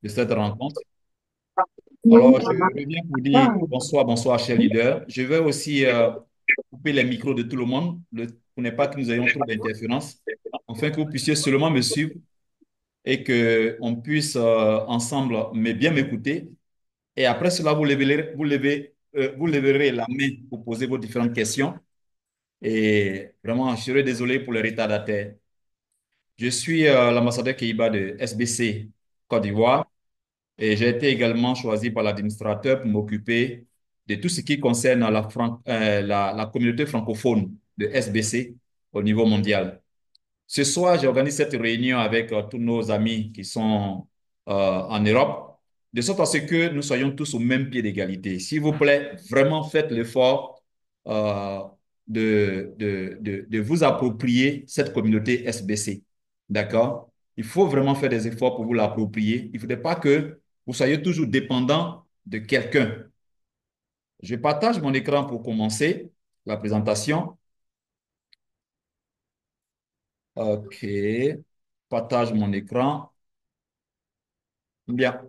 de cette rencontre. Alors, je reviens pour dire bonsoir, bonsoir, chers leaders. Je vais aussi couper les micros de tout le monde pour ne pas que nous ayons trop d'interférences, afin que vous puissiez seulement me suivre et qu'on puisse ensemble mais bien m'écouter. Et après cela, vous lèverez la main pour poser vos différentes questions. Et vraiment, je serais désolé pour le retardataire. Je suis l'ambassadeur Keiba de SBC Côte d'Ivoire et j'ai été également choisi par l'administrateur pour m'occuper de tout ce qui concerne la communauté francophone de SBC au niveau mondial. Ce soir, j'organise cette réunion avec tous nos amis qui sont en Europe, de sorte à ce que nous soyons tous au même pied d'égalité. S'il vous plaît, vraiment faites l'effort euh, de vous approprier cette communauté SBC. D'accord? Il faut vraiment faire des efforts pour vous l'approprier. Il ne faudrait pas que vous soyez toujours dépendant de quelqu'un. Je partage mon écran pour commencer la présentation. OK. Partage mon écran. Bien.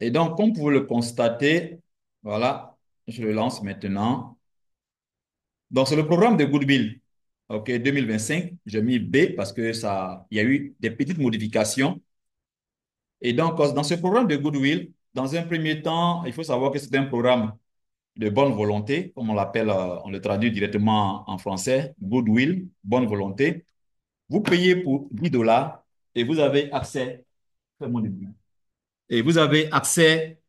Et donc, comme vous pouvez le constater, voilà, je le lance maintenant. Donc, c'est le programme de Goodwill, OK, 2025. J'ai mis B parce que il y a eu des petites modifications. Et donc, dans ce programme de Goodwill, dans un premier temps, il faut savoir que c'est un programme de bonne volonté, comme on l'appelle, on le traduit directement en français, Goodwill, bonne volonté. Vous payez pour 10 dollars et vous avez accès, fais-moi du bruit. Et vous avez accès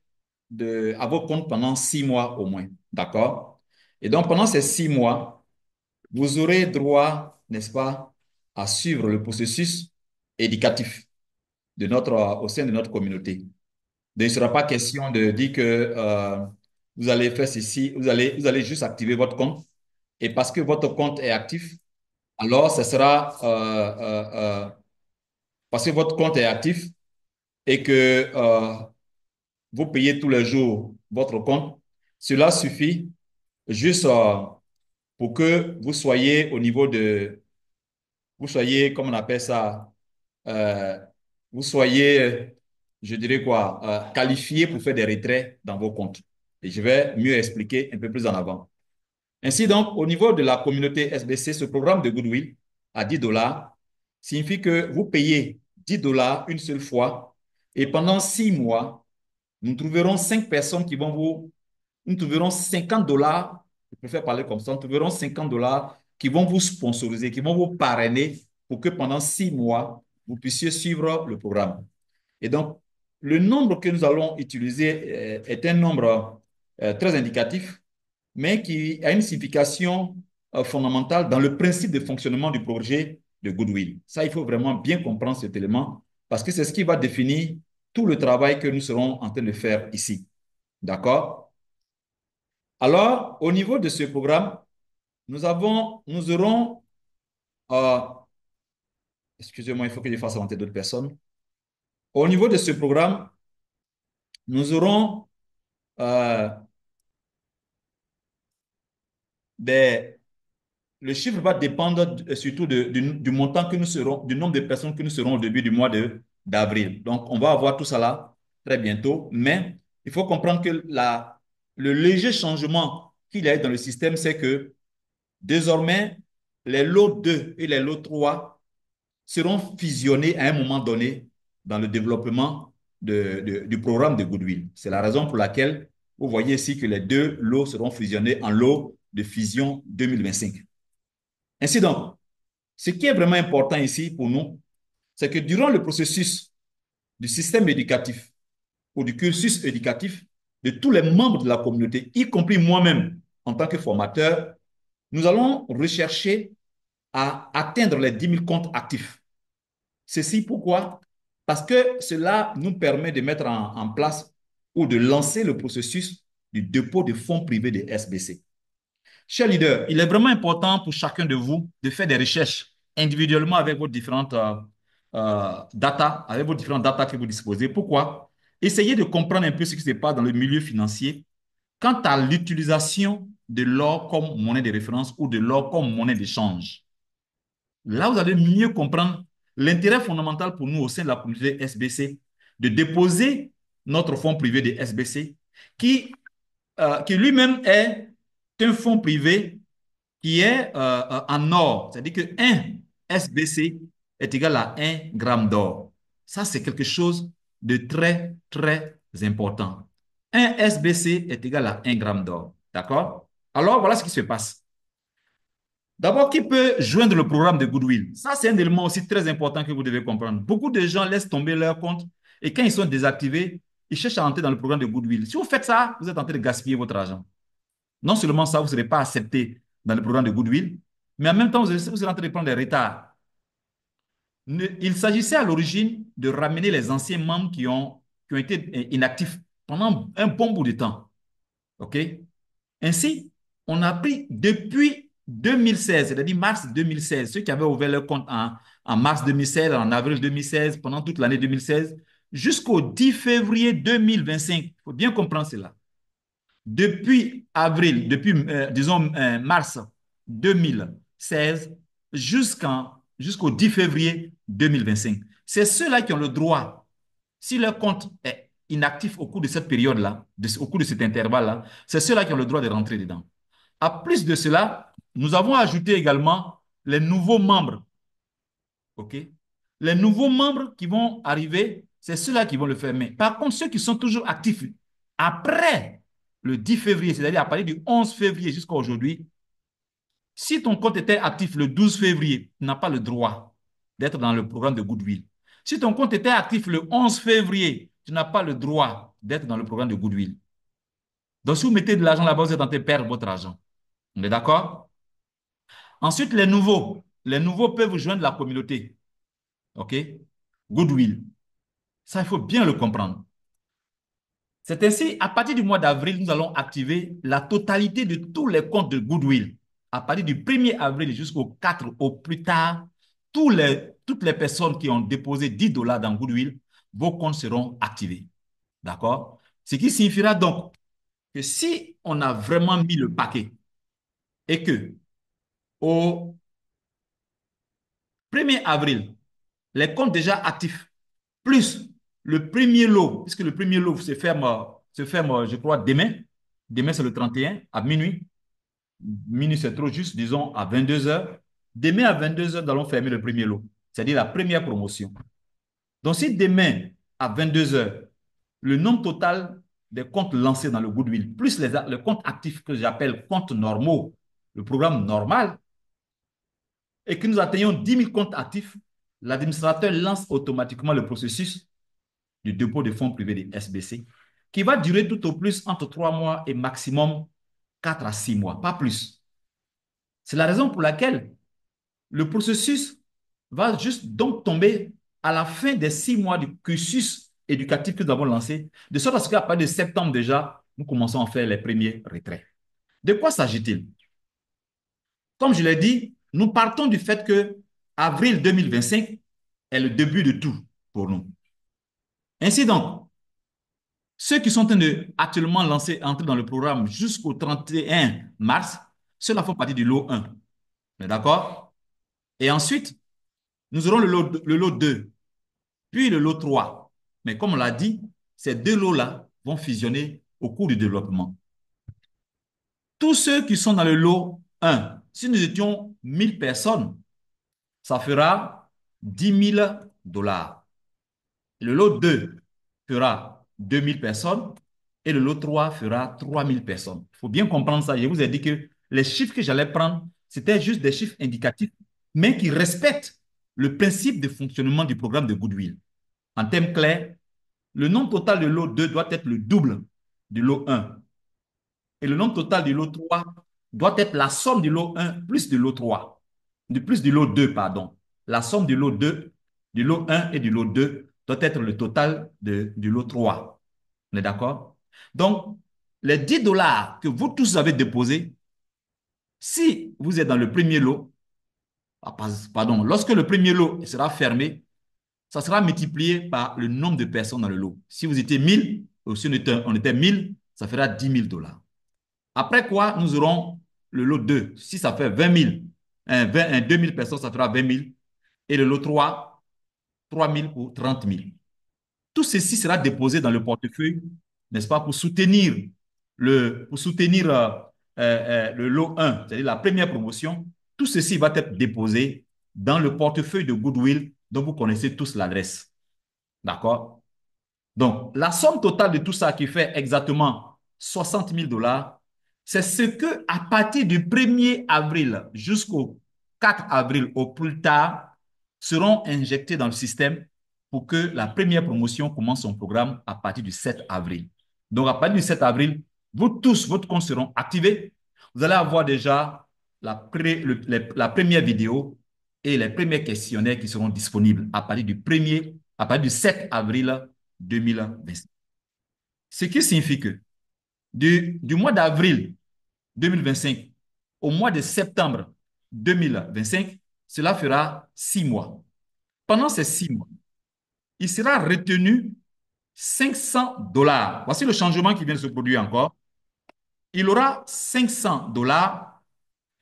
à vos comptes pendant 6 mois au moins. D'accord? Et donc, pendant ces 6 mois, vous aurez droit, n'est-ce pas, à suivre le processus éducatif au sein de notre communauté. Donc, il ne sera pas question de dire que vous allez faire ceci, vous allez juste activer votre compte. Et parce que votre compte est actif, alors ce sera parce que votre compte est actif et que vous payez tous les jours votre compte, cela suffit juste pour que vous soyez vous soyez, comme on appelle ça, euh, vous soyez, je dirais quoi, qualifié pour faire des retraits dans vos comptes. Et je vais mieux expliquer un peu plus en avant. Ainsi donc, au niveau de la communauté SBC, ce programme de Goodwill à 10 dollars signifie que vous payez 10 dollars une seule fois et pendant 6 mois, nous trouverons 5 personnes qui vont nous trouverons 50 dollars, je préfère parler comme ça, nous trouverons 50 dollars qui vont vous sponsoriser, qui vont vous parrainer pour que pendant 6 mois, vous puissiez suivre le programme. Et donc, le nombre que nous allons utiliser est un nombre très indicatif, mais qui a une signification fondamentale dans le principe de fonctionnement du projet de Goodwill. Ça, il faut vraiment bien comprendre cet élément parce que c'est ce qui va définir tout le travail que nous serons en train de faire ici. D'accord? Alors, au niveau de ce programme, nous aurons, euh, excusez-moi, il faut que je fasse inventer d'autres personnes. Au niveau de ce programme, nous aurons euh, des, le chiffre va dépendre surtout du montant que nous serons, du nombre de personnes que nous serons au début du mois d'avril. Donc, on va avoir tout ça là très bientôt, mais il faut comprendre que le léger changement qu'il y a dans le système, c'est que désormais, les lots 2 et les lots 3 seront fusionnés à un moment donné dans le développement du programme de Goodwill. C'est la raison pour laquelle vous voyez ici que les deux lots seront fusionnés en lot de fusion 2025. Ainsi donc, ce qui est vraiment important ici pour nous, c'est que durant le processus du système éducatif ou du cursus éducatif de tous les membres de la communauté, y compris moi-même en tant que formateur, nous allons rechercher à atteindre les 10 000 comptes actifs. Ceci pourquoi? Parce que cela nous permet de mettre en place ou de lancer le processus du dépôt de fonds privés de SBC. Chers leaders, il est vraiment important pour chacun de vous de faire des recherches individuellement avec vos différentes data, avec vos différentes data que vous disposez. Pourquoi? Essayez de comprendre un peu ce qui se passe dans le milieu financier quant à l'utilisation de l'or comme monnaie de référence ou de l'or comme monnaie d'échange. Là, vous allez mieux comprendre l'intérêt fondamental pour nous au sein de la communauté SBC, de déposer notre fonds privé de SBC, qui lui-même est un fonds privé qui est en or. C'est-à-dire qu'un SBC est égal à 1 gramme d'or. Ça, c'est quelque chose de très, très important. Un SBC est égal à 1 gramme d'or. D'accord? Alors, voilà ce qui se passe. D'abord, qui peut joindre le programme de Goodwill? Ça, c'est un élément aussi très important que vous devez comprendre. Beaucoup de gens laissent tomber leur compte et quand ils sont désactivés, ils cherchent à entrer dans le programme de Goodwill. Si vous faites ça, vous êtes en train de gaspiller votre argent. Non seulement ça, vous ne serez pas accepté dans le programme de Goodwill, mais en même temps, vous serez en train de prendre des retards. Il s'agissait à l'origine de ramener les anciens membres qui ont été inactifs pendant un bon bout de temps. OK? Ainsi, on a pris depuis 2016, c'est-à-dire mars 2016, ceux qui avaient ouvert leur compte en mars 2016, en avril 2016, pendant toute l'année 2016, jusqu'au 10 février 2025. Il faut bien comprendre cela. Depuis avril, disons, mars 2016 jusqu'au 10 février 2025. C'est ceux-là qui ont le droit, si leur compte est inactif au cours de cette période-là, au cours de cet intervalle-là, c'est ceux-là qui ont le droit de rentrer dedans. À plus de cela, nous avons ajouté également les nouveaux membres. OK? Les nouveaux membres qui vont arriver, c'est ceux-là qui vont le faire. Mais par contre, ceux qui sont toujours actifs après le 10 février, c'est-à-dire à partir du 11 février jusqu'à aujourd'hui, si ton compte était actif le 12 février, tu n'as pas le droit d'être dans le programme de Goodwill. Si ton compte était actif le 11 février, tu n'as pas le droit d'être dans le programme de Goodwill. Donc, si vous mettez de l'argent là-bas, vous êtes en train de perdre votre argent. On est d'accord? Ensuite, les nouveaux. Les nouveaux peuvent joindre la communauté. OK? Goodwill. Ça, il faut bien le comprendre. C'est ainsi, à partir du mois d'avril, nous allons activer la totalité de tous les comptes de Goodwill. À partir du 1er avril jusqu'au 4 au plus tard, toutes les personnes qui ont déposé 10 dollars dans Goodwill, vos comptes seront activés. D'accord? Ce qui signifiera donc que si on a vraiment mis le paquet et que au 1er avril, les comptes déjà actifs, plus le premier lot, puisque le premier lot se ferme, je crois, demain. Demain, c'est le 31 à minuit. Minuit, c'est trop juste, disons à 22 heures. Demain, à 22 heures, nous allons fermer le premier lot, c'est-à-dire la première promotion. Donc, si demain, à 22 heures, le nombre total des comptes lancés dans le Goodwill, plus les comptes actifs que j'appelle comptes normaux, le programme normal, et que nous atteignons 10 000 comptes actifs, l'administrateur lance automatiquement le processus du dépôt de fonds privés des SBC, qui va durer tout au plus entre 3 mois et maximum 4 à 6 mois, pas plus. C'est la raison pour laquelle le processus va juste donc tomber à la fin des 6 mois du cursus éducatif que nous avons lancé, de sorte à ce qu'à partir de septembre déjà, nous commençons à faire les premiers retraits. De quoi s'agit-il? Comme je l'ai dit, nous partons du fait que avril 2025 est le début de tout pour nous. Ainsi donc, ceux qui sont en train de actuellement entrer dans le programme jusqu'au 31 mars, ceux-là font partie du lot 1. D'accord? Et ensuite, nous aurons le lot 2, puis le lot 3. Mais comme on l'a dit, ces deux lots-là vont fusionner au cours du développement. Tous ceux qui sont dans le lot 1, si nous étions 1000 personnes, ça fera 10 000 dollars. Le lot 2 fera 2000 personnes et le lot 3 fera 3000 personnes. Il faut bien comprendre ça. Je vous ai dit que les chiffres que j'allais prendre, c'était juste des chiffres indicatifs, mais qui respectent le principe de fonctionnement du programme de Goodwill. En termes clairs, le nombre total de lot 2 doit être le double du lot 1. Et le nombre total du lot 3 doit être la somme du lot 1 plus du lot 3. Plus du lot 2, pardon. La somme du lot 2, du lot 1 et du lot 2 doit être le total du lot 3. On est d'accord? Donc, les 10 dollars que vous tous avez déposés, si vous êtes dans le premier lot, pardon, lorsque le premier lot sera fermé, ça sera multiplié par le nombre de personnes dans le lot. Si vous étiez 1000, ou si on était 1000, ça fera 10 000 dollars. Après quoi, nous aurons le lot 2. Si ça fait 20 000, 2 000 personnes, ça fera 20 000. Et le lot 3, 3 000 pour 30 000. Tout ceci sera déposé dans le portefeuille, n'est-ce pas, pour soutenir le lot 1, c'est-à-dire la première promotion. Tout ceci va être déposé dans le portefeuille de Goodwill dont vous connaissez tous l'adresse. D'accord? Donc, la somme totale de tout ça qui fait exactement 60 000 dollars, c'est ce que, à partir du 1er avril jusqu'au 4 avril au plus tard, seront injectés dans le système pour que la première promotion commence son programme à partir du 7 avril. Donc, à partir du 7 avril, vous tous, votre compte seront activés. Vous allez avoir déjà la première vidéo et les premiers questionnaires qui seront disponibles à partir du 7 avril 2025. Ce qui signifie que du mois d'avril 2025 au mois de septembre 2025, cela fera 6 mois. Pendant ces 6 mois, il sera retenu 500 dollars. Voici le changement qui vient de se produire encore. Il aura 500 dollars,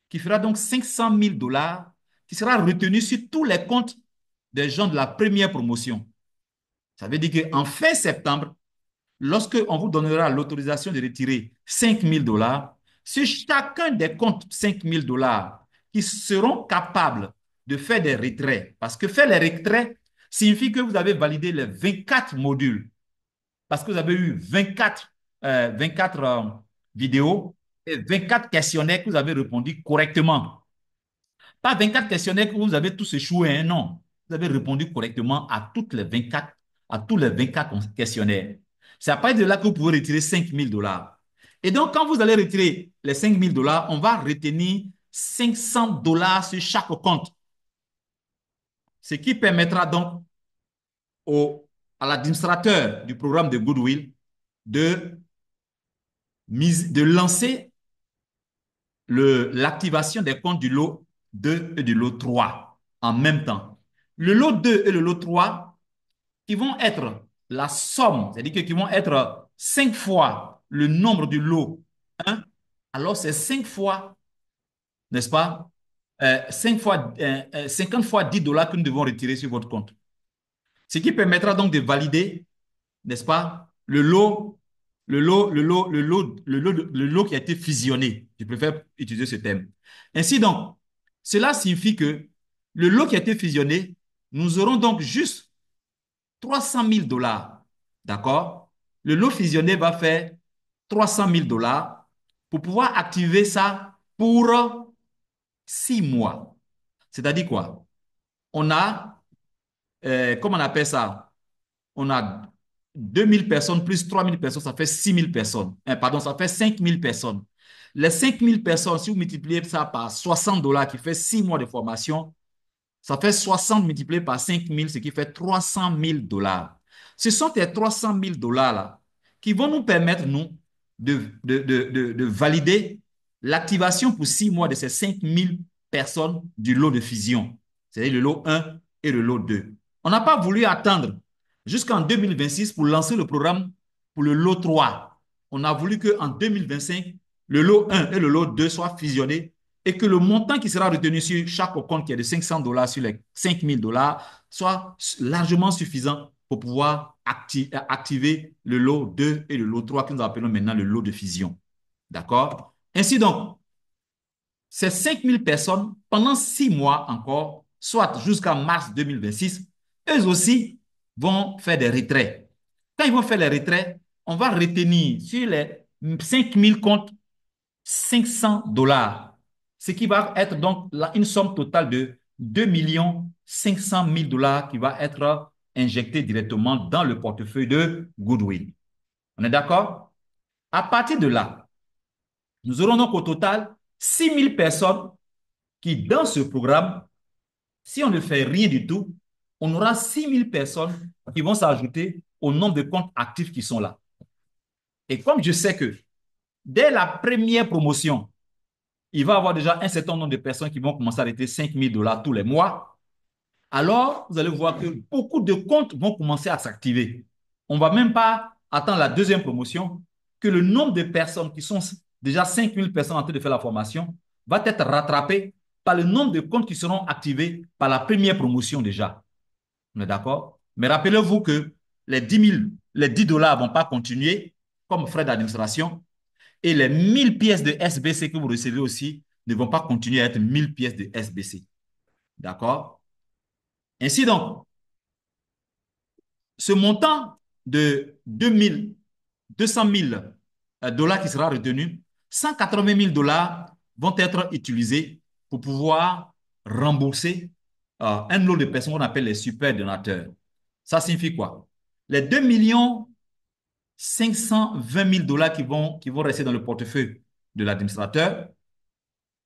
qui fera donc 500 000 dollars, qui sera retenu sur tous les comptes des gens de la première promotion. Ça veut dire qu'en fin septembre, lorsque on vous donnera l'autorisation de retirer 5 000 dollars, sur chacun des comptes 5 000 dollars qui seront capables de faire des retraits, parce que faire les retraits signifie que vous avez validé les 24 modules, parce que vous avez eu 24 vidéos et 24 questionnaires que vous avez répondu correctement. Pas 24 questionnaires que vous avez tous échoué, hein, non. Vous avez répondu correctement à tous les 24 questionnaires. C'est à partir de là que vous pouvez retirer 5 000 dollars. Et donc, quand vous allez retirer les 5 000 dollars, on va retenir 500 dollars sur chaque compte. Ce qui permettra donc à l'administrateur du programme de Goodwill de, de lancer l'activation des comptes du lot 2 et du lot 3 en même temps. Le lot 2 et le lot 3, qui vont être la somme, c'est-à-dire qu'ils vont être 5 fois le nombre du lot 1, alors c'est 5 fois, n'est-ce pas, 5 fois, 50 fois 10 dollars que nous devons retirer sur votre compte. Ce qui permettra donc de valider, n'est-ce pas, le lot qui a été fusionné. Je préfère utiliser ce terme. Ainsi donc, cela signifie que le lot qui a été fusionné, nous aurons donc juste 300 000 dollars. D'accord? Le lot fusionné va faire 300 000 dollars pour pouvoir activer ça pour 6 mois. C'est-à-dire quoi? On a, comment on appelle ça? On a 2 000 personnes plus 3 000 personnes, ça fait 6 000 personnes. Pardon, ça fait 5 000 personnes. Les 5 000 personnes, si vous multipliez ça par 60 dollars, qui fait 6 mois de formation, ça fait 60 multiplié par 5 000, ce qui fait 300 000 dollars. Ce sont ces 300 000 dollars-là qui vont nous permettre, nous, de valider l'activation pour 6 mois de ces 5 000 personnes du lot de fusion, c'est-à-dire le lot 1 et le lot 2. On n'a pas voulu attendre jusqu'en 2026 pour lancer le programme pour le lot 3. On a voulu qu'en 2025, le lot 1 et le lot 2 soient fusionnés et que le montant qui sera retenu sur chaque compte qui est de 500 dollars sur les 5 000 dollars soit largement suffisant pour pouvoir activer le lot 2 et le lot 3 que nous appelons maintenant le lot de fusion. D'accord? Ainsi donc, ces 5 000 personnes, pendant 6 mois encore, soit jusqu'à mars 2026, eux aussi vont faire des retraits. Quand ils vont faire les retraits, on va retenir sur les 5 000 comptes 500 dollars, ce qui va être donc une somme totale de 2 500 000 dollars qui va être injectée directement dans le portefeuille de Goodwill. On est d'accord? À partir de là, nous aurons donc au total 6 000 personnes qui, dans ce programme, si on ne fait rien du tout, on aura 6 000 personnes qui vont s'ajouter au nombre de comptes actifs qui sont là. Et comme je sais que dès la première promotion, il va y avoir déjà un certain nombre de personnes qui vont commencer à arrêter 5 000 dollars tous les mois, alors vous allez voir que beaucoup de comptes vont commencer à s'activer. On ne va même pas attendre la deuxième promotion, que le nombre de personnes qui sont déjà 5 000 personnes en train de faire la formation va être rattrapé par le nombre de comptes qui seront activés par la première promotion déjà. On est d'accord? Mais rappelez-vous que les 10 000, les 10 dollars ne vont pas continuer comme frais d'administration et les 1000 pièces de SBC que vous recevez aussi ne vont pas continuer à être 1000 pièces de SBC. D'accord? Ainsi donc, ce montant de 200 000 dollars qui sera retenu, 180 000 dollars vont être utilisés pour pouvoir rembourser un lot de personnes qu'on appelle les super donateurs. Ça signifie quoi? Les 2 520 000 dollars qui vont rester dans le portefeuille de l'administrateur,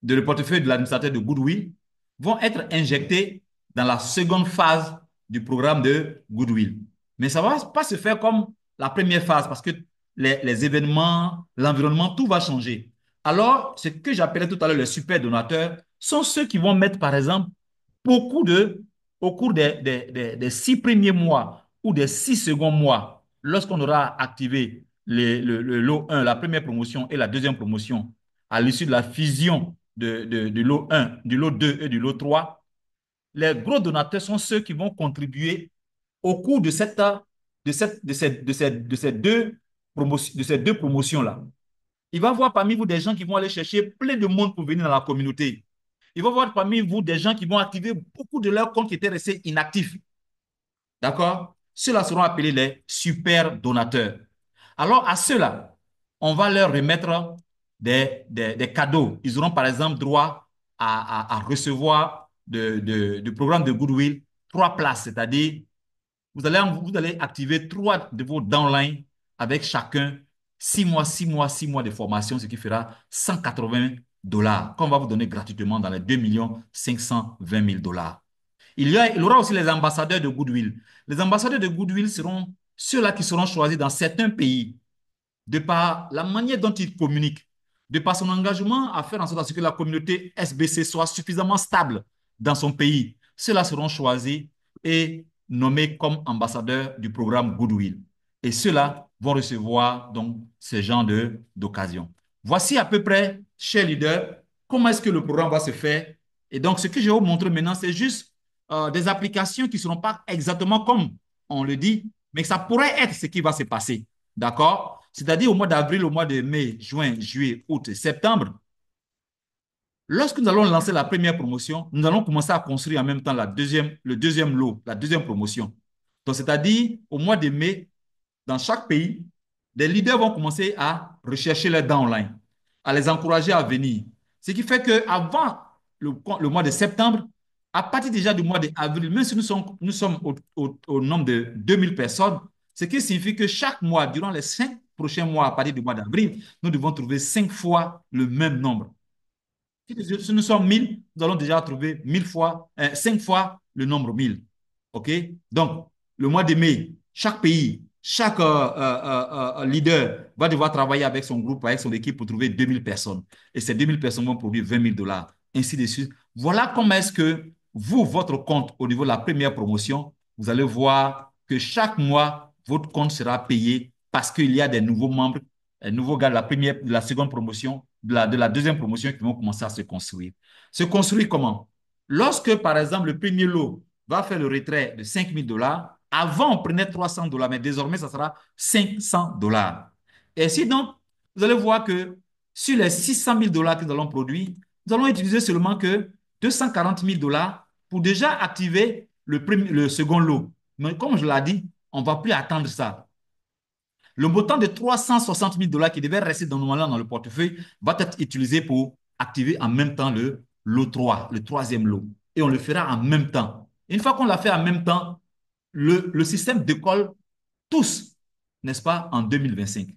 le portefeuille de l'administrateur de Goodwill, vont être injectés dans la seconde phase du programme de Goodwill. Mais ça ne va pas se faire comme la première phase parce que les événements, l'environnement, tout va changer. Alors, ce que j'appelais tout à l'heure les super donateurs sont ceux qui vont mettre, par exemple, beaucoup de, au cours des 6 premiers mois ou des 6 seconds mois, lorsqu'on aura activé le lot 1, la première promotion et la deuxième promotion, à l'issue de la fusion du lot 1, du lot 2 et du lot 3, les gros donateurs sont ceux qui vont contribuer au cours de ces deux promotions-là. Il va y avoir parmi vous des gens qui vont aller chercher plein de monde pour venir dans la communauté. Il va y avoir parmi vous des gens qui vont activer beaucoup de leurs comptes qui étaient restés inactifs. D'accord? Ceux-là seront appelés les super donateurs. Alors, à ceux-là, on va leur remettre des cadeaux. Ils auront, par exemple, droit à recevoir du programme de Goodwill 3 places, c'est-à-dire vous allez activer 3 de vos downlines avec chacun 6 mois, 6 mois, 6 mois de formation, ce qui fera 180 dollars qu'on va vous donner gratuitement dans les 2 520 000 dollars. Il y aura aussi les ambassadeurs de Goodwill. Les ambassadeurs de Goodwill seront ceux-là qui seront choisis dans certains pays de par la manière dont ils communiquent, de par son engagement à faire en sorte que la communauté SBC soit suffisamment stable dans son pays. Ceux-là seront choisis et nommés comme ambassadeurs du programme Goodwill. Et ceux-là vont recevoir donc ce genre d'occasion. Voici à peu près, chers leaders, comment est-ce que le programme va se faire. Et donc, ce que je vais vous montrer maintenant, c'est juste des applications qui ne seront pas exactement comme on le dit, mais ça pourrait être ce qui va se passer. D'accord? C'est-à-dire au mois d'avril, au mois de mai, juin, juillet, août, septembre, lorsque nous allons lancer la première promotion, nous allons commencer à construire en même temps le deuxième lot, la deuxième promotion. Donc, c'est-à-dire au mois de mai, dans chaque pays, des leaders vont commencer à rechercher les downlines, à les encourager à venir. Ce qui fait qu'avant le mois de septembre, à partir déjà du mois d'avril, même si nous sommes au nombre de 2000 personnes, ce qui signifie que chaque mois, durant les 5 prochains mois, à partir du mois d'avril, nous devons trouver 5 fois le même nombre. Si nous sommes 1000, nous allons déjà trouver 1000 fois, 5 fois le nombre 1000. OK? Donc, le mois de mai, chaque pays, chaque leader va devoir travailler avec son groupe, avec son équipe pour trouver 2000 personnes. Et ces 2000 personnes vont produire 20 000 dollars, ainsi de suite. Voilà comment est-ce que vous, votre compte, au niveau de la première promotion, vous allez voir que chaque mois, votre compte sera payé parce qu'il y a des nouveaux membres, des nouveaux gars de la seconde promotion, de la deuxième promotion qui vont commencer à se construire. Se construire comment? Lorsque, par exemple, le premier lot va faire le retrait de 5 000 dollars, avant, on prenait 300 dollars, mais désormais, ça sera 500 dollars. Et si donc, vous allez voir que sur les 600 000 dollars que nous allons produire, nous allons utiliser seulement que 240 000 dollars pour déjà activer le second lot. Mais comme je l'ai dit, on ne va plus attendre ça. Le montant de 360 000 dollars qui devait rester normalement dans le portefeuille va être utilisé pour activer en même temps le lot 3, le troisième lot. Et on le fera en même temps. Une fois qu'on l'a fait en même temps, le système décolle tous, n'est-ce pas, en 2025.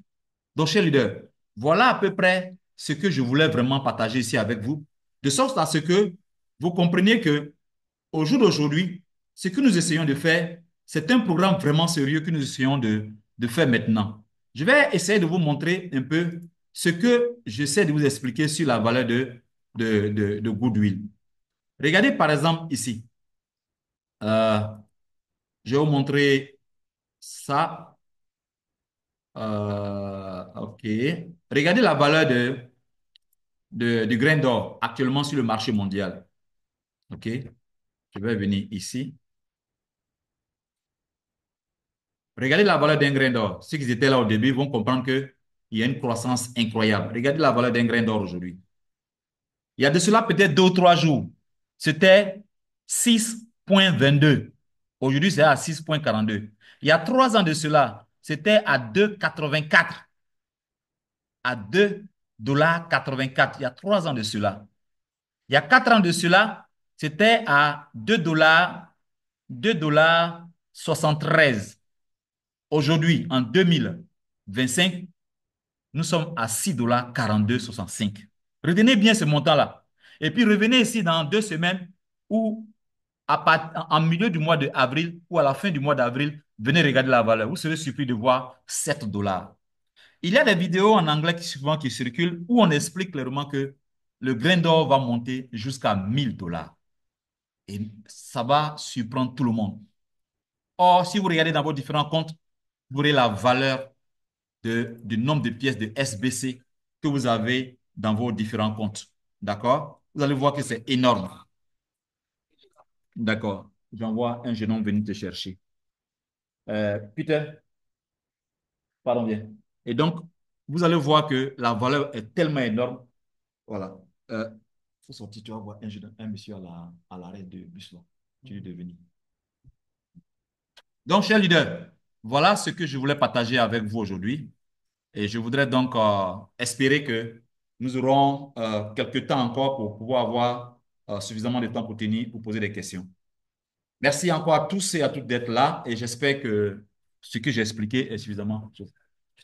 Donc, chers leaders, voilà à peu près ce que je voulais vraiment partager ici avec vous, de sorte à ce que vous compreniez que au jour d'aujourd'hui, ce que nous essayons de faire, c'est un programme vraiment sérieux que nous essayons de faire maintenant. Je vais essayer de vous montrer un peu ce que j'essaie de vous expliquer sur la valeur de Goodwill. Regardez par exemple ici. Euh, je vais vous montrer ça. OK. Regardez la valeur du grain d'or actuellement sur le marché mondial. OK. Je vais venir ici. Regardez la valeur d'un grain d'or. Ceux qui étaient là au début vont comprendre qu'il y a une croissance incroyable. Regardez la valeur d'un grain d'or aujourd'hui. Il y a de cela peut-être 2 ou 3 jours. C'était 6,22. Aujourd'hui, c'est à 6,42. Il y a 3 ans de cela, c'était à 2,84. À 2,84 $. Il y a 3 ans de cela. Il y a 4 ans de cela, c'était à 2,73 $. Aujourd'hui, en 2025, nous sommes à 6,42 $. Retenez bien ce montant-là. Et puis revenez ici dans 2 semaines ou en milieu du mois d'avril ou à la fin du mois d'avril, venez regarder la valeur. Vous serez surpris de voir 7 $. Il y a des vidéos en anglais souvent qui circulent où on explique clairement que le grain d'or va monter jusqu'à 1 000 $. Et ça va surprendre tout le monde. Or, si vous regardez dans vos différents comptes, vous aurez la valeur du nombre de pièces de SBC que vous avez dans vos différents comptes. D'accord? Vous allez voir que c'est énorme. D'accord. J'envoie un jeune homme venir te chercher. Peter, pardon bien. Et donc, vous allez voir que la valeur est tellement énorme. Voilà. Faut sortir, tu vas voir un monsieur à l'arrêt de bus là. Tu lui devenir. Donc, cher leader, voilà ce que je voulais partager avec vous aujourd'hui. Et je voudrais donc espérer que nous aurons quelques temps encore pour pouvoir avoir suffisamment de temps pour poser des questions. Merci encore à tous et à toutes d'être là et j'espère que ce que j'ai expliqué est suffisamment. Je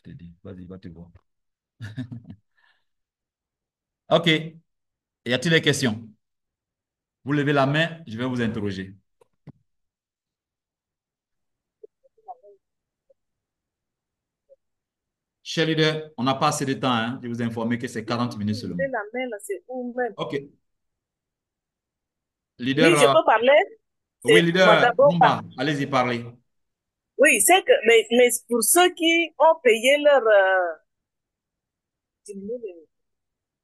t'ai dit, vas-y, va te voir. OK. Y a-t-il des questions? Vous levez la main, je vais vous interroger. Cher leader, on n'a pas assez de temps, hein. Je vous informer que c'est 40 minutes seulement. La main, là, c'est où même? OK. Leader, Oui, je peux parler. oui, C'est leader d'abord pas. Mumba, allez-y parler. Oui, c'est que, mais pour ceux qui ont payé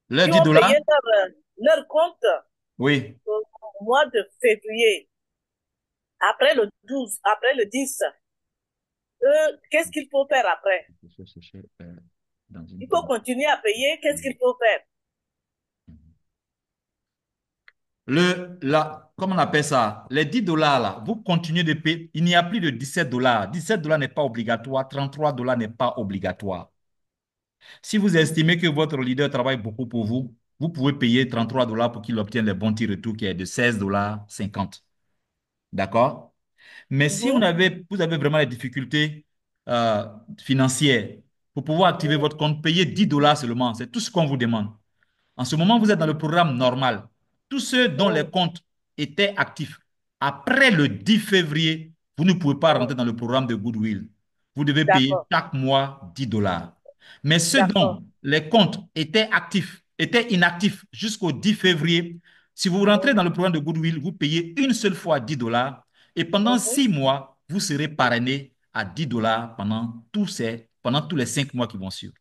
Le qui 10 ont payé dollars? leur compte Oui. au mois de février, après le 12, après le 10, qu'est-ce qu'il faut faire après? Dans une Il faut page. continuer à payer, qu'est-ce qu'il faut faire? Comment on appelle ça? Les 10 dollars, là, vous continuez de payer. Il n'y a plus de 17 dollars. 17 dollars n'est pas obligatoire. 33 dollars n'est pas obligatoire. Si vous estimez que votre leader travaille beaucoup pour vous, vous pouvez payer 33 dollars pour qu'il obtienne le bon petit retour qui est de 16,50 $. D'accord? Mais si Mhm, vous avez vraiment des difficultés euh, financières, pour pouvoir activer mhm, votre compte, payez 10 dollars seulement. C'est tout ce qu'on vous demande. En ce moment, vous êtes dans le programme normal. Tous ceux dont les mhm, comptes étaient actifs après le 10 février, vous ne pouvez pas rentrer mhm. dans le programme de Goodwill. Vous devez payer D'accord, chaque mois 10 dollars. Mais ceux d'accord. dont les comptes étaient actifs, étaient inactifs jusqu'au 10 février, si vous rentrez dans Mhm, le programme de Goodwill, vous payez une seule fois 10 dollars et pendant mhm, 6 mois, vous serez parrainé à 10 dollars pendant tous les 5 mois qui vont suivre.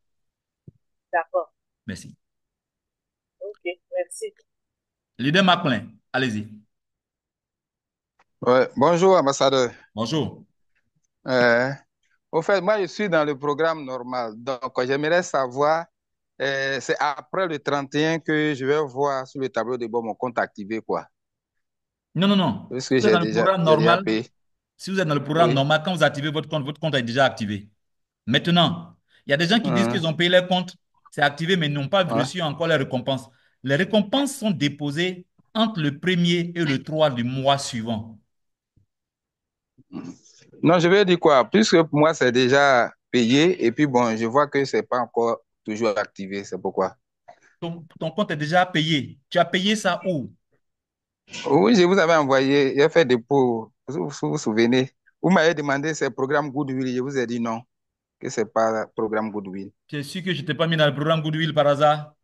d'accord. Merci. Ok, merci. Leader Macklin, allez-y. Ouais. Bonjour, ambassadeur. Bonjour. Euh, Au fait, moi, je suis dans le programme normal. Donc, j'aimerais savoir, c'est après le 31 que je vais voir sur le tableau de bord mon compte activé, quoi. Non, non, non. Parce que Vous êtes dans le programme j'ai déjà normal. payé. Si vous êtes dans le programme Oui. normal, quand vous activez votre compte est déjà activé. Maintenant, il y a des gens qui disent Hein, qu'ils ont payé leur compte, c'est activé, mais n'ont pas ouais. reçu encore les récompenses. Les récompenses sont déposées entre le premier et le 3 du mois suivant. Non, je vais dire quoi? Puisque pour moi, c'est déjà payé. Et puis, bon, je vois que c'est pas encore toujours activé. C'est pourquoi. Ton compte est déjà payé. Tu as payé ça où? Oui, je vous avais envoyé, j'ai fait dépôt. Vous vous souvenez? Vous m'avez demandé c'est programme Goodwill. Je vous ai dit non, que c'est pas programme Goodwill. Tu es sûr que je ne t'ai pas mis dans le programme Goodwill par hasard?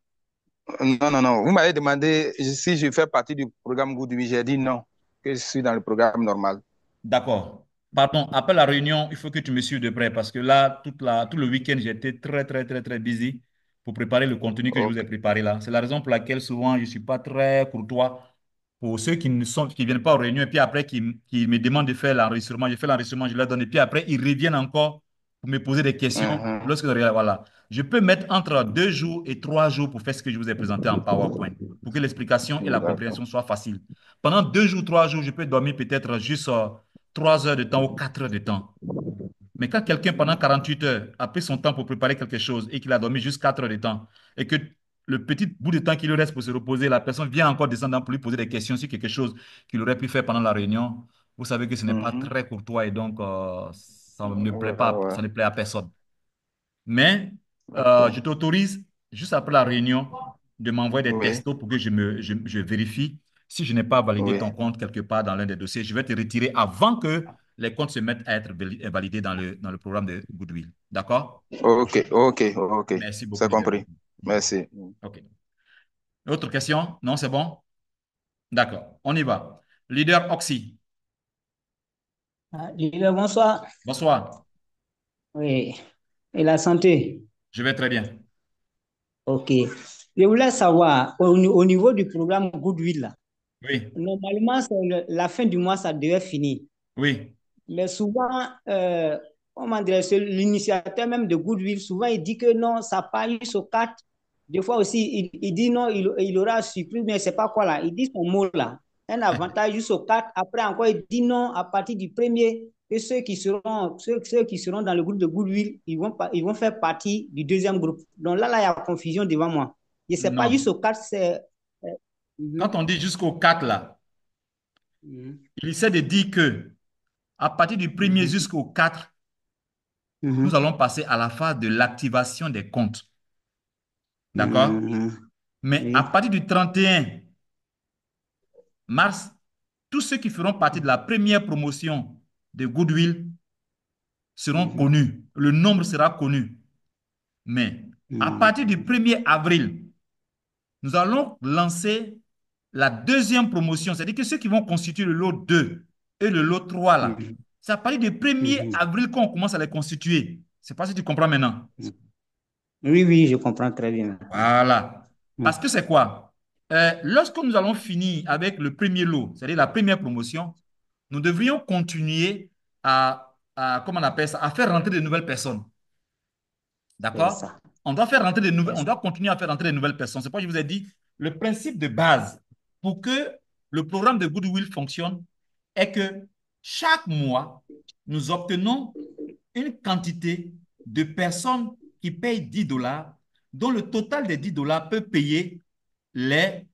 Non, non, non. Vous m'avez demandé si je fais partie du programme Goodwill. J'ai dit non, que je suis dans le programme normal. D'accord. Pardon, après la réunion, il faut que tu me suives de près parce que là, tout le week-end, j'ai été très, très, très, très busy pour préparer le contenu que je vous ai Ok, préparé là. C'est la raison pour laquelle souvent je ne suis pas très courtois. Pour ceux qui viennent pas aux réunions et puis après qui me demandent de faire l'enregistrement, je fais l'enregistrement, je leur donne et puis après ils reviennent encore pour me poser des questions. Mhm. Lorsque voilà, je peux mettre entre 2 jours et 3 jours pour faire ce que je vous ai présenté en PowerPoint, pour que l'explication et la D'accord. compréhension soient faciles. Pendant 2 jours, 3 jours, je peux dormir peut-être juste 3 heures de temps ou 4 heures de temps. Mais quand quelqu'un, pendant 48 heures, a pris son temps pour préparer quelque chose et qu'il a dormi juste 4 heures de temps, et que le petit bout de temps qu'il lui reste pour se reposer, la personne vient encore descendre pour lui poser des questions sur quelque chose qu'il aurait pu faire pendant la réunion, vous savez que ce n'est pas Mhm. très courtois et donc ça ne plaît Ouais, pas, ouais. ça ne plaît à personne. Mais je D'accord. t'autorise, juste après la réunion, de m'envoyer des Oui, textos pour que je vérifie si je n'ai pas validé oui. ton compte quelque part dans l'un des dossiers. Je vais te retirer avant que les comptes se mettent à être validés dans le programme de Goodwill. D'accord? Ok, ok, ok. Merci beaucoup, C'est leader. compris. Mhm. Merci. OK. Autre question? Non, c'est bon? D'accord. On y va. Leader Oxy. Ah, leader, bonsoir. Bonsoir. Oui. Et la santé? Je vais très bien. OK. Je voulais savoir, au niveau du programme Goodwill, là, Oui, normalement, c'est la fin du mois, ça devait finir. oui. Mais souvent, comment dire, c'est l'initiateur même de Goodwill, souvent, il dit que non, ça part jusqu'au 4. Des fois aussi, il dit non, il aura surpris, mais c'est pas quoi là. Il dit son mot là. Un avantage jusqu'au 4. Après encore, il dit non à partir du premier. Et ceux qui seront dans le groupe de Goodwill, ils vont faire partie du deuxième groupe. Donc là, il y a confusion devant moi. Je ne sais pas Non. jusqu'au 4, c'est. Mhm, Quand on dit jusqu'au 4 là, mhm, il essaie de dire que à partir du premier mhm, jusqu'au 4, nous mhm, allons passer à la phase de l'activation des comptes. D'accord? mhm. Mais à Oui. partir du 31 mars, tous ceux qui feront partie de la première promotion de Goodwill seront Mhm, connus. Le nombre sera connu. Mais à partir du mhm, 1er avril, nous allons lancer la deuxième promotion. C'est-à-dire que ceux qui vont constituer le lot 2 et le lot 3 là, mhm, c'est à partir du 1er mhm. avril qu'on commence à les constituer. Je ne sais pas si tu comprends maintenant. Oui, oui, je comprends très bien maintenant. Voilà. Mm. Parce que c'est quoi? Lorsque nous allons finir avec le premier lot, c'est-à-dire la première promotion, nous devrions continuer comment on appelle ça, à faire rentrer de nouvelles personnes. C'est D'accord? ça. On doit faire rentrer des nouvelles, C'est on ça. doit continuer à faire rentrer de nouvelles personnes. C'est pourquoi je vous ai dit, le principe de base pour que le programme de Goodwill fonctionne est que chaque mois, nous obtenons une quantité de personnes qui payent 10 dollars, dont le total des 10 dollars peut payer les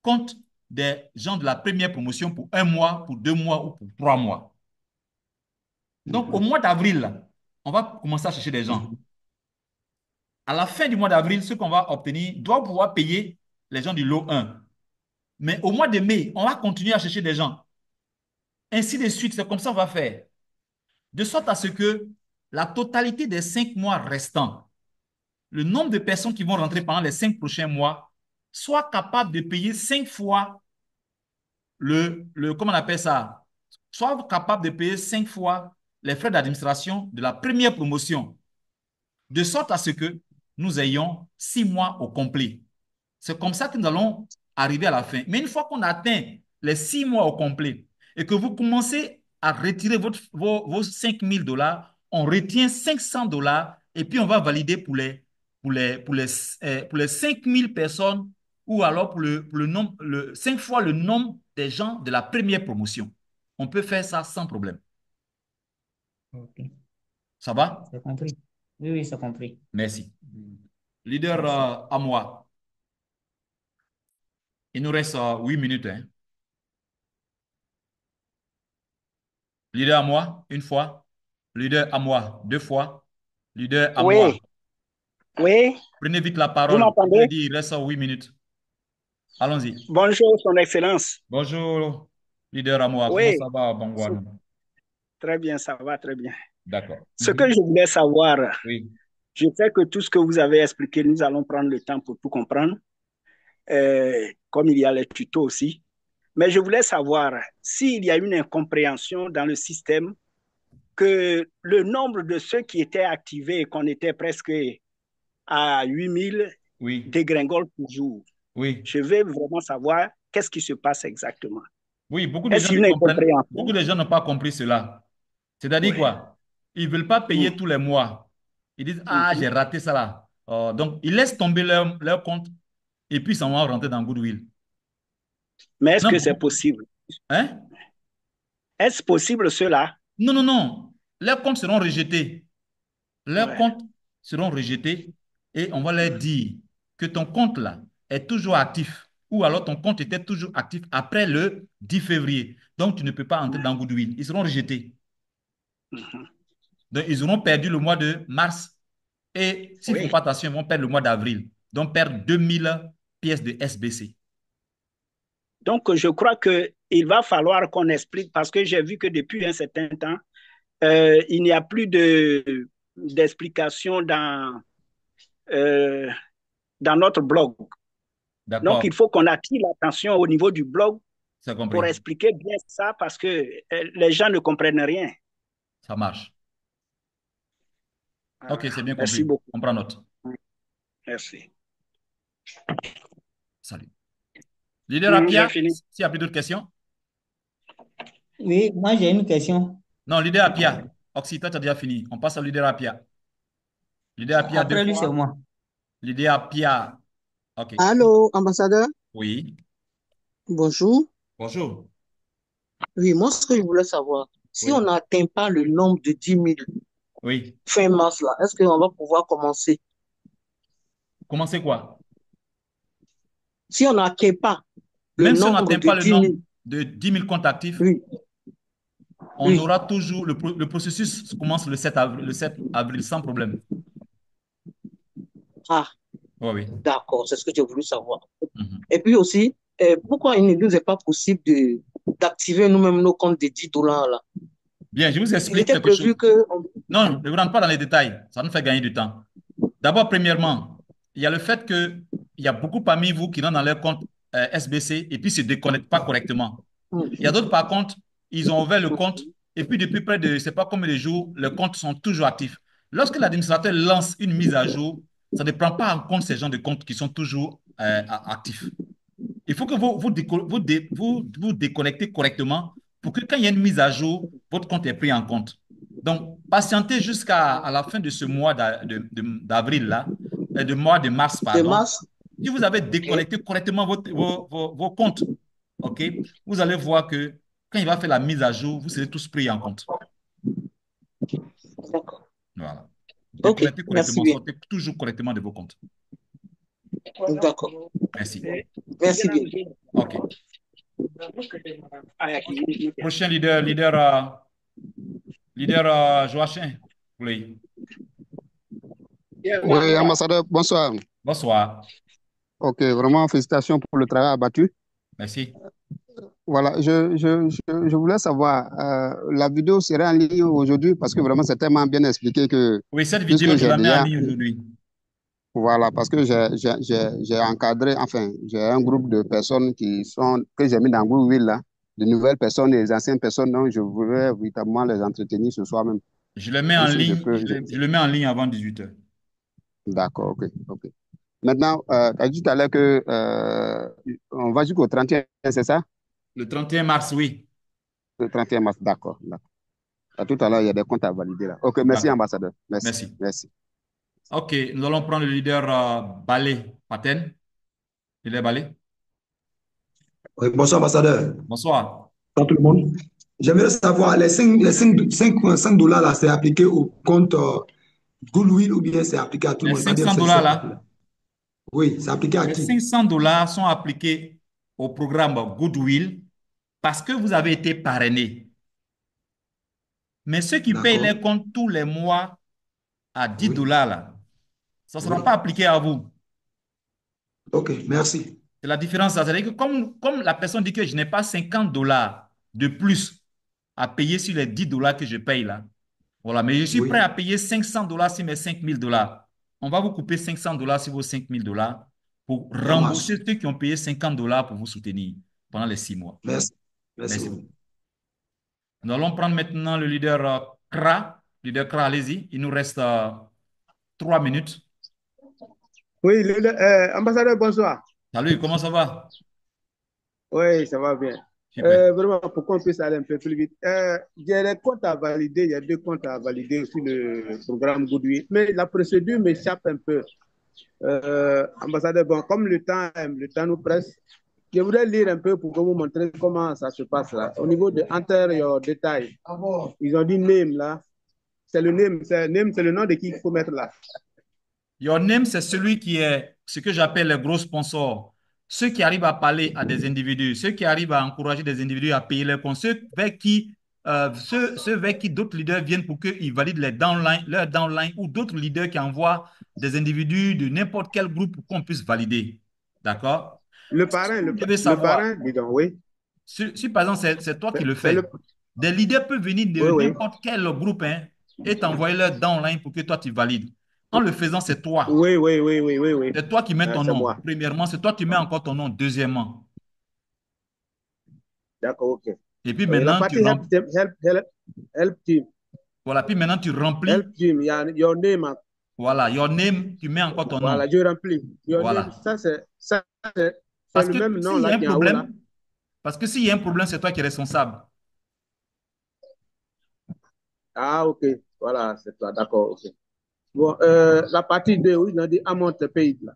comptes des gens de la première promotion pour 1 mois, pour 2 mois ou pour 3 mois. Donc, au Mhm, mois d'avril, on va commencer à chercher des gens. mhm, À la fin du mois d'avril, ce qu'on va obtenir doit pouvoir payer les gens du lot 1. Mais au mois de mai, on va continuer à chercher des gens. Ainsi de suite, c'est comme ça qu'on va faire. De sorte à ce que la totalité des 5 mois restants, le nombre de personnes qui vont rentrer pendant les 5 prochains mois, soit capable de payer 5 fois comment on appelle ça, soit capable de payer 5 fois les frais d'administration de la première promotion, de sorte à ce que nous ayons 6 mois au complet. C'est comme ça que nous allons arriver à la fin. Mais une fois qu'on atteint les 6 mois au complet et que vous commencez à retirer vos 5 000 dollars, on retient 500 dollars et puis on va valider pour les 5 000 personnes ou alors pour le nombre, 5 fois le nombre des gens de la première promotion. On peut faire ça sans problème. ok. Ça va? C'est compris. Oui, oui, c'est compris. Merci. Leader Merci. à moi. Il nous reste 8 minutes. Hein. Leader à moi, une fois. Leader à moi, 2 fois. Leader à moi. Oui, oui, Prenez vite la vous parole. Je m'entendez? dis, il reste 8 minutes. Allons-y. Bonjour, Son Excellence. Bonjour, leader à moi. Comment Oui, ça va, c'est- Bangwan? très bien, ça va très bien. D'accord. Ce que je voulais savoir, Oui, je sais que tout ce que vous avez expliqué, nous allons prendre le temps pour tout comprendre, comme il y a les tutos aussi. Mais je voulais savoir s'il y a une incompréhension dans le système, que le nombre de ceux qui étaient activés et qu'on était presque à 8 000 oui, dégringole toujours. oui. Je veux vraiment savoir qu'est-ce qui se passe exactement? Oui, beaucoup de gens Est-ce ne une comprennent, incompréhension? beaucoup de gens n'ont pas compris cela. C'est-à-dire Oui. quoi? Ils ne veulent pas payer Mm. tous les mois. Ils disent, ah, Mhm. j'ai raté ça là. Donc, ils laissent tomber leur compte et puis ils s'en vont rentrer dans Goodwill. Mais est-ce Non, que c'est possible? hein? Est-ce possible cela? Non, non, non. Leurs comptes seront rejetés. Leurs Ouais. comptes seront rejetés et on va leur dire que ton compte là est toujours actif ou alors ton compte était toujours actif après le 10 février. Donc, tu ne peux pas entrer dans Goodwill. Ils seront rejetés. Mhm. Donc, ils auront perdu le mois de mars et s'ils ne font Oui. pas attention, ils vont perdre le mois d'avril. Donc, perdre 2000 pièces de SBC. Donc, je crois qu'il va falloir qu'on explique parce que j'ai vu que depuis un certain temps, il n'y a plus d'explication euh, dans notre blog. Donc, D'accord, il faut qu'on attire l'attention au niveau du blog c'est pour compris. expliquer bien ça parce que les gens ne comprennent rien. Ça marche. Ok, c'est bien Merci compris. beaucoup. On prend note. Merci. Salut. Leader Apia, J'ai fini. s'il n'y a plus d'autres questions. Oui, moi j'ai une question. Non, leader Apia. Oxy, toi, tu as déjà fini. On passe au leader Apia. Leader Apia deux Après lui, c'est fois. moi. Leader Apia. Ok. Allô, ambassadeur, Oui. bonjour. Bonjour. Oui, moi, ce que je voulais savoir, si on Oui. n'atteint pas le nombre de 10 000 Oui. fin mars, là, est-ce qu'on va pouvoir commencer? Commencez quoi? Si on n'atteint pas le Même si on nombre n'atteint de pas le 10 000, nombre de 10 000 comptes actifs, oui, on oui, aura toujours, le processus commence le 7 avril sans problème. ah, Oui, oui. d'accord, c'est ce que j'ai voulu savoir. Mhm. Et puis aussi, pourquoi il ne nous est pas possible d'activer nous-mêmes nos comptes de 10 dollars, là? Bien, je vous Il explique était quelque chose. prévu que... Non, ne rentre pas dans les détails. Ça nous fait gagner du temps. D'abord, premièrement, il y a le fait qu'il y a beaucoup parmi vous qui rentrent dans leur compte SBC et puis ne se déconnectent pas correctement. Il y a d'autres, par contre, ils ont ouvert le compte et puis depuis près de, je ne sais pas combien de jours, les comptes sont toujours actifs. Lorsque l'administrateur lance une mise à jour, ça ne prend pas en compte ces gens de comptes qui sont toujours actifs. Il faut que vous déconnectez correctement pour que quand il y a une mise à jour, votre compte est pris en compte. Donc, patientez jusqu'à la fin de ce mois d'avril, là, de mois de mars, De pardon. mars, Si vous avez ok, déconnecté correctement vos comptes, OK, vous allez voir que quand il va faire la mise à jour, vous serez tous pris en compte. d'accord. Voilà. Ok, Déconnectez merci correctement, bien. sortez toujours correctement de vos comptes. D'accord, Merci. merci bien. OK. Ah, Prochain leader Joachim. Oui. Oui, ambassadeur, bonsoir. Bonsoir. Ok, vraiment félicitations pour le travail abattu. Merci. Voilà, je voulais savoir, la vidéo sera en ligne aujourd'hui parce que vraiment c'est tellement bien expliqué que, Oui, cette puisque vidéo, je j'ai la mets en déjà, ligne aujourd'hui. voilà, parce que j'ai encadré, enfin, j'ai un groupe de personnes que j'ai mis dans Google là, de nouvelles personnes et des anciennes personnes, donc je voulais véritablement les entretenir ce soir même. Je le mets en Donc si je ligne, peux, je le mets en ligne avant 18 h. d'accord, ok, ok. Maintenant, tu as dit tout à l'heure que on va jusqu'au 31, c'est ça? Le 31 mars, oui. Le 31 mars, d'accord, d'accord. À tout à l'heure, il y a des comptes à valider là. Ok, merci, D'accord. ambassadeur. Merci. Merci. Merci. OK, nous allons prendre le leader Balé Paten. Leader Balé. Oui, bonsoir, ambassadeur. Bonsoir. Bonsoir tout le monde. J'aimerais savoir, les 5 dollars là, c'est appliqué au compte Goodwill ou bien c'est appliqué à tout le Les monde? 500 C'est-à-dire, dollars là, oui, c'est appliqué à les qui? 500 dollars sont appliqués au programme Goodwill parce que vous avez été parrainé. Mais ceux qui payent D'accord. les comptes tous les mois à 10 Oui, dollars là, ça ne sera pas oui. appliqué à vous. Ok, merci. C'est la différence. C'est-à-dire que comme la personne dit que je n'ai pas 50 dollars de plus à payer sur les 10 dollars que je paye là, voilà, mais je suis prêt à Oui, payer 500 dollars sur mes 5000 dollars. On va vous couper 500 dollars sur vos 5000 dollars pour ça marche. rembourser ceux qui ont payé 50 dollars pour vous soutenir pendant les 6 mois. Merci. Merci Merci beaucoup. beaucoup. Nous allons prendre maintenant le leader Kra. Leader Kra, allez-y. Il nous reste 3 minutes. Oui, ambassadeur, bonsoir. Salut, comment ça va? Oui, ça va bien. Super. Vraiment, pour qu'on puisse aller un peu plus vite. J'ai des comptes à valider, il y a deux comptes à valider sur le programme Goodwill, mais la procédure m'échappe un peu. Ambassadeur, bon, comme le temps nous presse, je voudrais lire un peu pour que vous montrez comment ça se passe là. Au niveau de Enter Your Detail, ils ont dit name là. C'est le name, c'est le nom de qui il faut mettre là. Your name, c'est celui qui est ce que j'appelle les gros sponsors. Ceux qui arrivent à parler à des individus, ceux qui arrivent à encourager des individus à payer leurs comptes, ceux vers qui d'autres leaders viennent pour qu'ils valident leurs downlines ou d'autres leaders qui envoient des individus de n'importe quel groupe pour qu'on puisse valider. D'accord? Le Ce parrain, que vous devez le savoir, parrain, dis donc, oui. si par exemple c'est toi qui le C'est le, fais, des leaders peuvent venir oui, de oui. n'importe quel groupe hein, et t'envoyer leur downline pour que toi tu valides. En le faisant, c'est toi. Oui, oui, oui, oui, oui, oui. C'est toi qui mets ton C'est nom. moi. Premièrement, c'est toi qui mets encore ton nom. Deuxièmement. D'accord, ok. Et puis La maintenant, partie help team. voilà, puis maintenant, tu remplis. Help team, il y a your name. Voilà, your name, tu mets encore ton nom. Voilà, je remplis. Your name, Voilà. c'est Parce le que même nom s'il y là a un qui est en haut là. problème, parce que s'il y a un problème, c'est toi qui es responsable. Ah, ok. Voilà, c'est toi. D'accord, ok. Bon, la partie 2, oui, ils ont dit amount paid là.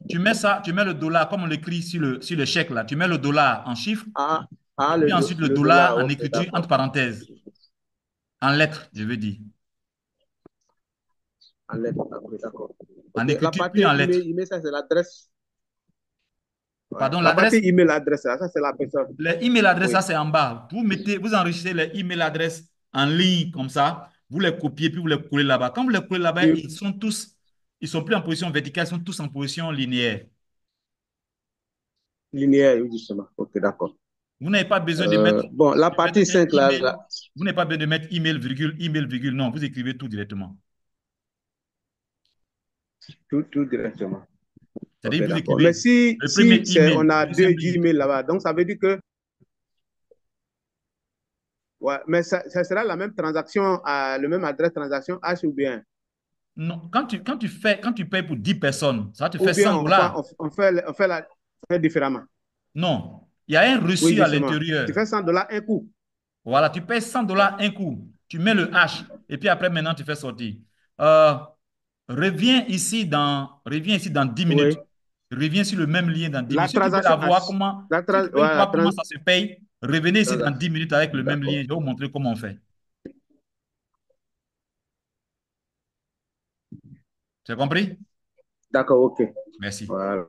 Tu mets ça, tu mets le dollar, comme on l'écrit sur le chèque là. Tu mets le dollar en chiffres, Ah, et puis ensuite le le dollar dollar, en ok, écriture entre d'accord. parenthèses, en lettres, je veux dire. En lettres, d'accord. En Ok, la écriture, puis partie en lettres. email, ça c'est l'adresse. Ouais. Pardon, La partie l'adresse. email, l'adresse, ça c'est la personne. Les email adresses, ça Oui, c'est en bas. Vous enregistrez les email adresses en ligne comme ça. Vous les copiez puis vous les collez là-bas. Quand vous les collez là-bas, ils sont plus en position verticale, ils sont tous en position linéaire. linéaire, oui, justement. Ok, d'accord. Vous n'avez pas besoin de mettre, Bon, la de mettre partie un 5 là, email. Vous n'avez pas besoin de mettre email, virgule. Non, vous écrivez tout directement. tout directement. C'est-à-dire, Ok, vous d'accord. Mais écrivez le premier on email, a deux deuxième ligne. emails là-bas, donc ça veut dire que, ouais, mais ça sera la même transaction, le même adresse transaction H ou bien. Non, quand tu payes pour 10 personnes, ça te Ou fait bien 100 dollars. on fait différemment. Non, il y a un Oui, reçu à justement. Tu l'intérieur. fais $100 un coup. Voilà, tu payes 100 dollars un coup. Tu mets le H et puis après, maintenant, tu fais sortir. Euh, reviens ici dans 10 minutes. Oui. Reviens sur le même lien dans 10 La minutes. Si tu veux la transaction voir H. comment, si tu veux Ouais, voir comment ça se paye, revenez ici dans 10 transaction. minutes avec le même lien. D'accord. Je vais vous montrer comment on fait. C'est compris? D'accord, ok. Merci. Voilà.